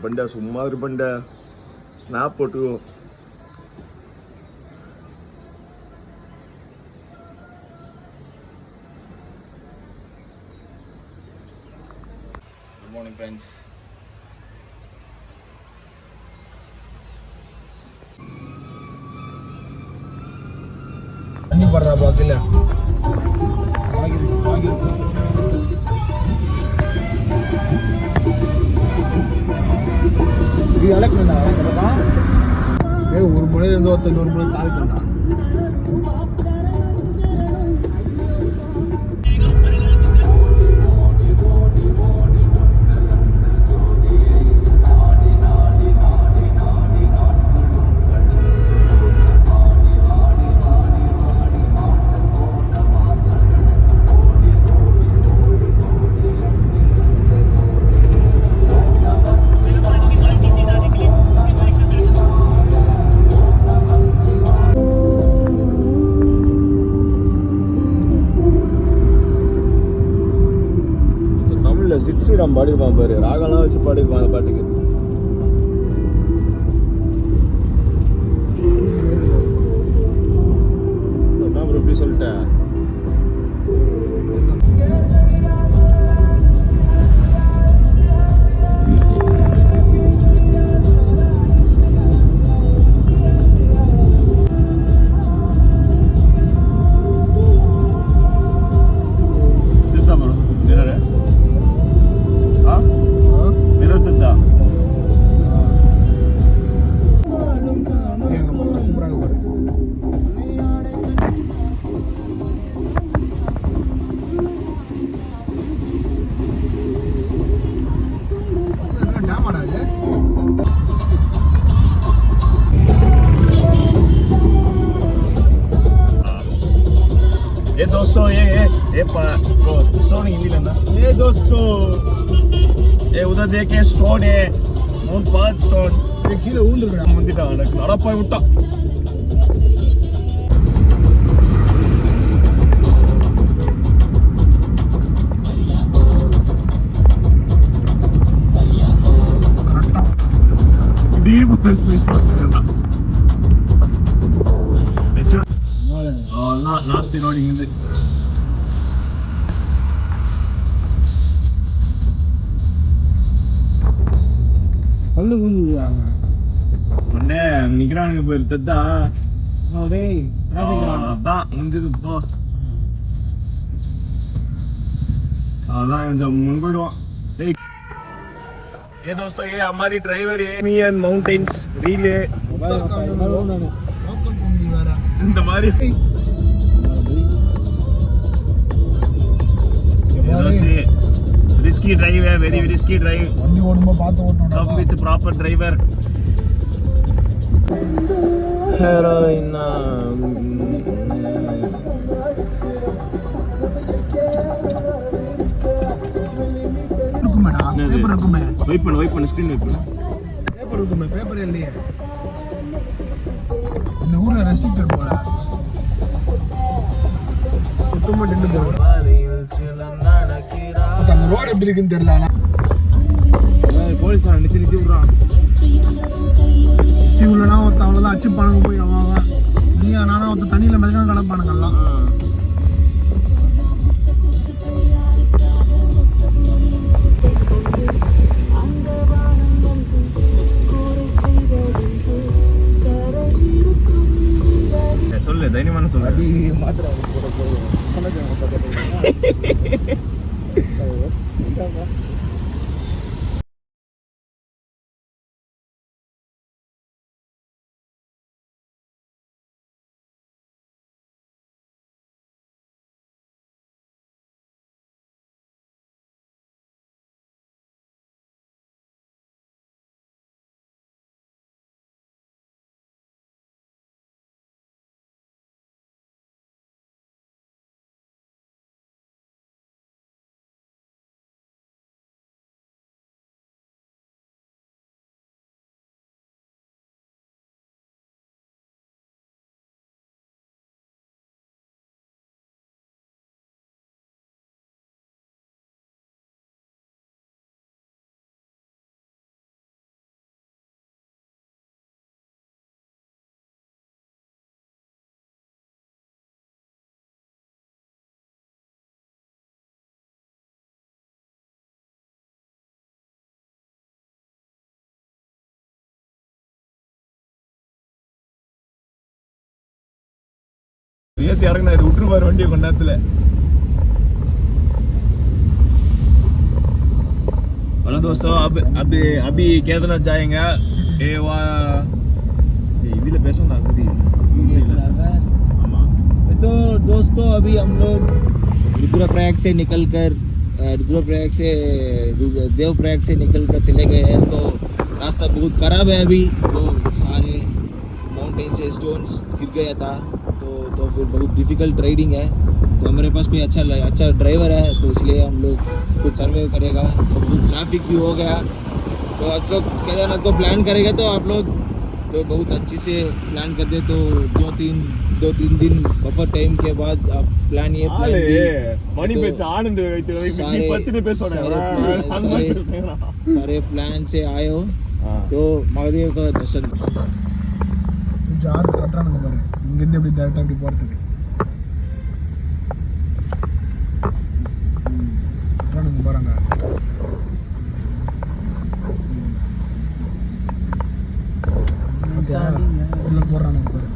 பண்டை சும்மா ஒரு பண்டை ஸ்னாப் போட்டுக்கோ. Good morning friends. தண்ணி படுறா பாக்கல ஒரு முறையில இருந்து ஒருத்தர் ஒரு முறை தாவி பண்ணா. சித்ஸ்ரீராம் பாடிருப்பான் பாரு, ராகம்லாம் வச்சு பாடிருப்பான் அந்த பாட்டுக்கு. எப்படி சொல்லிட்டேன். दोस्तों ये स्टोन हिंदी लेना। ये दोस्तों ये उधर देखे स्टोन है, माउंट पार्क स्टोन. கீழே ஊந்துறடா முந்திட்டா எனக்கு நடப்பாய் விட்டா. லாஸ்ட் ரோடு இருந்து கல்லு ஊந்துறாங்க. உடனே நிக்கிறானுங்க போயிருத்தா அதான் முடிஞ்சது போ. அதான் இந்த முன்பிடுவான். ये दोस्तों ये हमारी ड्राइवर है मियन माउंटेन्स रीले இந்த மாதிரி रिस्की ड्राइव है, वेरी रिस्की ड्राइव. वंडी ओडुम पाத்து ஓட்டணும். Come with proper driver. हेरो इन्ना இருக்குமேடா பேப்பர் இருக்குமே. வெயிட் பண்ணு ஸ்கிரீன் வெயிட் பண்ணு. பேப்பர் இருக்குமே, பேப்பர் இல்லையே. இந்த ஊர்ல ரெஸ்ட்ரிக்டட் போல. சுத்தமா நின்னு போறோம். அந்த ரோட் எப்படி இருக்குன்னு தெரியல. போலீஸ் நிறுத்தி விடுறான். இவ்வளோனா ஒருத்த அவ்வளோதான் அச்சு பணங்க போய் அவன் நீயா நானா ஒருத்த தண்ணியில் மிதக்காம கிடப்பானுங்கல்லாம். சொல்லு தைரியமான சொல்லு. மாத்திரை நேற்று இறங்கினா இது விட்டுருப்பாரு வண்டியை கொஞ்ச நேரத்தில். हेलो दोस्तों, अब अभी केदारनाथ जाएंगे. ये हिंदी में पैसा ना हिंदी. तो दोस्तों अभी हम लोग रुद्रप्रयाग से देवप्रयाग से निकलकर चले गए हैं. तो रास्ता बहुत खराब है अभी, तो सारे माउंटेन से स्टोन्स गिर गया था, तो फिर बहुत डिफिकल्ट राइडिंग है. तो हमारे पास कोई अच्छा ड्राइवर है, तो इसलिए हम लोग कुछ सर्वे करेगा. तो बहुत ट्रैफिक भी हो गया, तो आप लोग केदारनाथ को प्लान करेगा तो आप लोग तो बहुत अच्छी से प्लान कर दे. तो दो तीन दिन बफर टाइम के बाद आप प्लान मणि पे आनंद सारे प्लान से आए हो तो महादेव का दर्शन. ஜார் கட்டுறானுங்க பாரு, இங்கேருந்து எப்படி டேரெக்டாக அப்படி போகிறதுக்கு கட்டுறானுங்க பாருங்க. உள்ள போடுறானுங்க பாரு.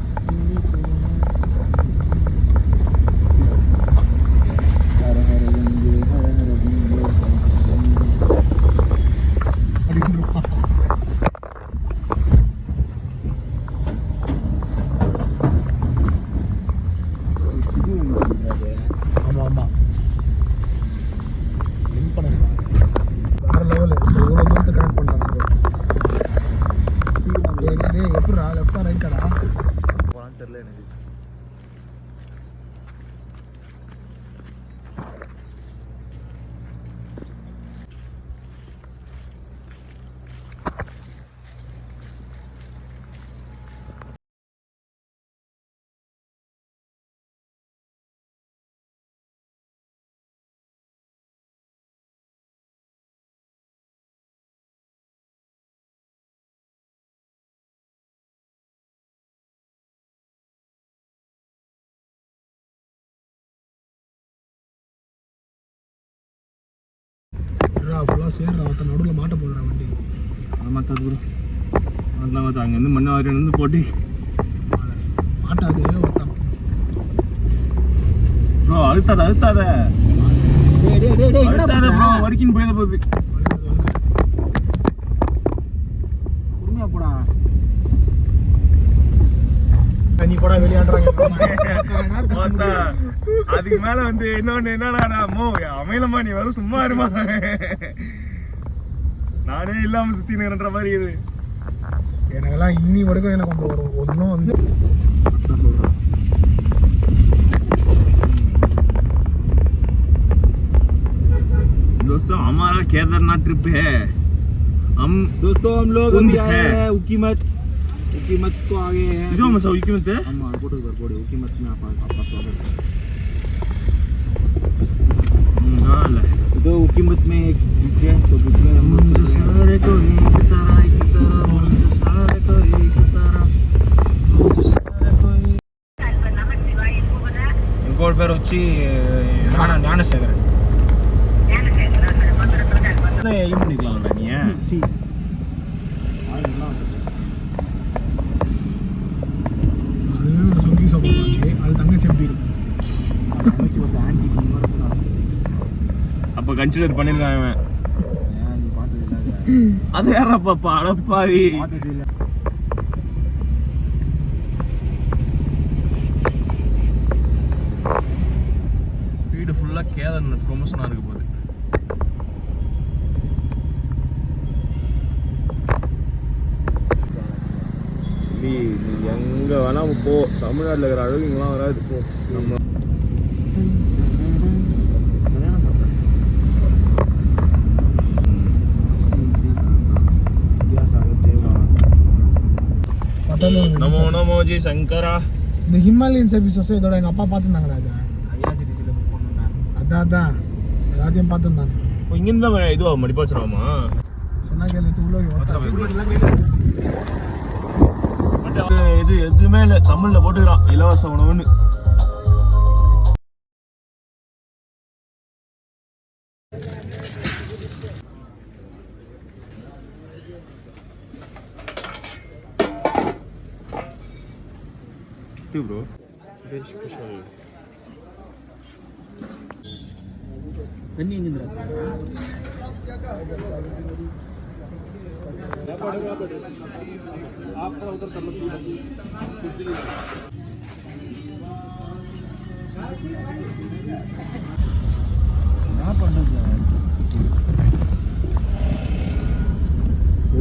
எப்படா லெஃப்டா ரைட்டாடா போறான்னு தெரியல எனக்கு. ஃபுல்லாக சேர்ற ஒருத்தன் நடுவில் மாட்ட போதுறா வண்டி. மாற்றாது ப்ரோ, மாட்டலாம் மாற்ற அங்கேருந்து மண்ணை வாரியிருந்து போட்டு மாட்டாது ஒருத்தன். ப்ரோ அழுத்தாத ப்ரோ, வரைக்கும் போயிட போகுது. உண்மையா போடா, நீ போடா வெளியாடுறாங்க. அதுக்கு மேல வந்து இன்னொன்னு என்னடா மோ அமையலமா, நீ வரும் சும்மா இருமா, நானே இல்லாம சுத்தினுன்ற மாதிரி இது. எனக்கெல்லாம் இன்னி வரைக்கும் எனக்கு அந்த ஒரு ஒன்றும் வந்து दोस्तों हमारा केदारनाथ ट्रिप है. हम लोग अभी आए हैं उकीमत को आ गए हैं. ಇದು ಮಸ ಉಕಿಮತ್ हम फोटो पर उकीमत में आपका स्वागत है. तो उकीमत में एक बीच है, तो बीच में हम लोग सारे को एक तरह सारे को एक तरह ఇంకోటి పేరు వచ్చి జ్ఞానశేఖర్. இது பண்ணிக்கலாம்டா நீ. லுங்கி சாப்பிடுவாங்க, அது தங்கச்சி எப்படி இருக்கும். அப்ப கன்சிடர் பண்ணிருக்கான் அவன். அது யாரப்பா அடப்பாவி. வீடு ஃபுல்லா கேதார்நாத் ப்ரொமோஷனா இருக்க போகுது. நீ எங்க வேணா போ, தமிழ்நாட்டில் இருக்கிற அளவுக்கு இங்கெல்லாம் வராது போ. நம்ம நமோ நமோ ஜி சங்கரா. இந்த ஹிமாலயன் சர்வீசஸ் இதோட எங்கள் அப்பா பார்த்துருந்தாங்களா? அது ஐஆர்சிடிசியில் புக் பண்ணேன். அதான் எல்லாத்தையும் பார்த்துருந்தாங்க. இப்போ இங்கேருந்து தான் இதுவா மடிப்பாச்சுடாமா சொன்னா கேள்வி உள்ள இது எதுவுமே இல்லை, தமிழ்ல போட்டுக்கிறான் இலவச உணவுன்னு. Bro very special. தண்ணி எங்கிருந்தா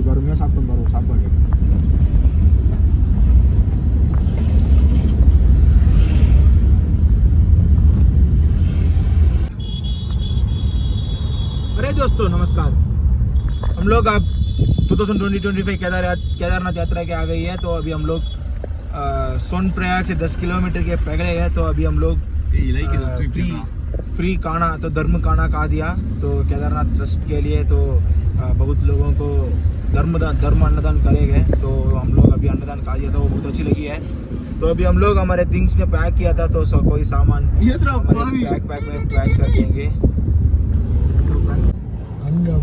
பொறுமையாக சாப்பிட்டோம் பாரு சாப்பாடு. अरे दोस्तों नमस्कार. हम लोग अब 2020-25 केदारनाथ यात्रा के आ गई है. तो अभी हम लोग सोनप्रयाग से 10 किलोमीटर के पहले है. तो अभी हम लोग फ्री खाना तो धर्म खाना खा दिया. तो केदारनाथ ट्रस्ट के लिए तो बहुत लोगों को धर्म अन्नदान करेंगे. तो हम लोग अभी अन्नदान खा दिया था, वो बहुत अच्छी लगी है. तो अभी हम लोग हमारे थिंग्स ने पैक किया था. तो कोई सामान बैग में पैक कर देंगे. அங்கே